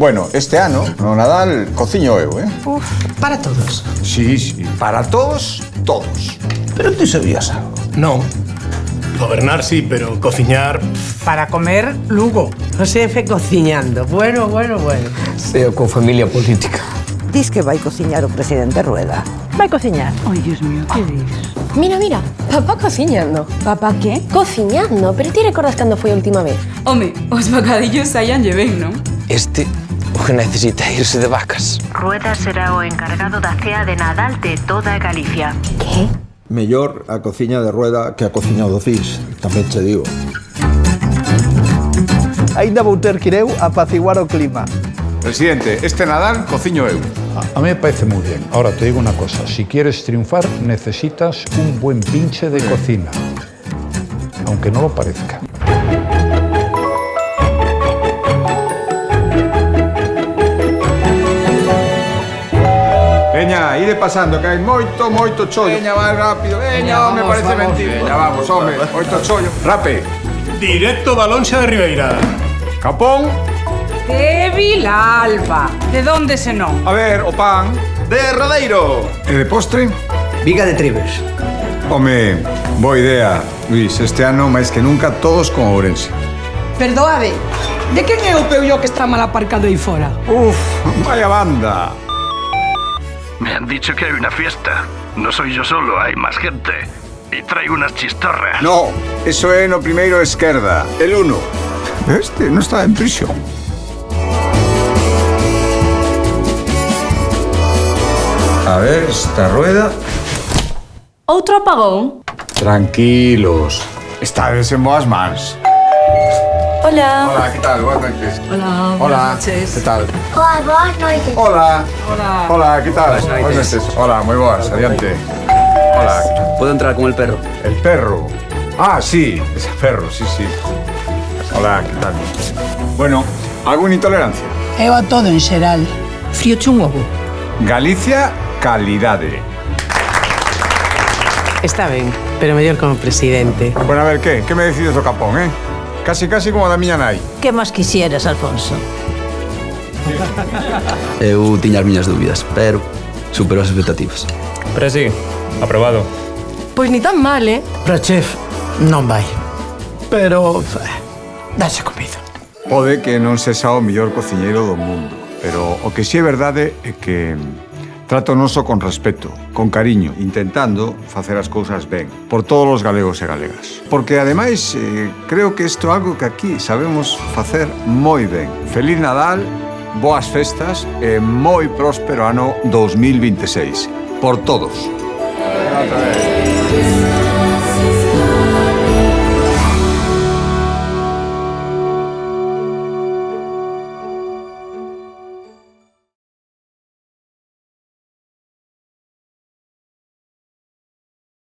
Bueno, este ano, no Nadal, cociño eu, Uf, para todos. Sí, sí, para todos, todos. Pero tú sabías algo. No. Gobernar sí, pero cociñar... Para comer, Lugo. O xefe cociñando. Bueno. Seo con familia política. Dis que vai cociñar o presidente Rueda. Vai cociñar. Ay, Dios mío, ¿qué dis? Mira, papá cociñando. Papá, qué? Cociñando, pero ti recordas cando foi a última vez? Home, os bocadillos saíanlle ben, non? Este o que necesita irse de vacas. Rueda será o encargado da cea de Nadal de toda Galicia. Que? Mellor a cociña de Rueda que a cociña do CIS, tamén che digo. Ainda vou ter que ir eu a apaciguar o clima. Presidente, este Nadal cociño eu. A mí me parece muy bien. Ahora te digo una cosa. Si quieres triunfar, necesitas un buen pinche de cocina. Aunque no lo parezca. Veña, ide pasando, que hai moito chollo. Veña, máis rápido, veña, me parece mentira. Veña, vamos, home, moito chollo. Rape. Directo da Lonxa de Ribeira. Capón. De Vilalba. De donde se non? A ver, o pan. De Rodeiro. E de postre? Viga de Tribes. Home, boa idea, Luis. Este ano, máis que nunca, todos con Ourense. Perdoade. De quen é o peullo que está mal aparcado aí fora? Uf, vaya banda. Me han dicho que hay una fiesta. No soy yo solo, hay más gente. Y traigo unas chistorras. No, eso é no primeiro esquerda. El uno. Este no está en prisión. A ver, esta rueda. Outro apagón? Tranquilos. Estades en boas mans. Hola. Hola, ¿qué tal? Buenas noches. Hola. Hola, noches. ¿qué tal? Hola, boas noites. Hola. Hola. Hola, ¿qué tal? Buenas noches. Hola, muy boas, adiante. Hola. ¿Puedo entrar con el perro? El perro. Ah, sí, ese perro, sí. Hola, ¿qué tal? Bueno, ¿alguna intolerancia? Eu a todo en xeral. Frío chungo. Galicia, calidade. Está ben, pero mellor como presidente. Bueno, a ver, ¿qué me decides do Capón, Casi como da miña nai. Que máis quixeras, Alfonso? Eu tiña as miñas dúbidas, pero superou as expectativas. Pero sí, aprobado. Pois ni tan mal, Para chef, non vai. Pero... dáse comido. Pode que non sexa o mellor cociñeiro do mundo, pero o que si é verdade é que trato noso con respeto, con cariño, intentando facer as cousas ben, por todos os galegos e galegas. Porque, ademais, creo que isto é algo que aquí sabemos facer moi ben. Feliz Nadal, boas festas e moi próspero ano 2026. Por todos.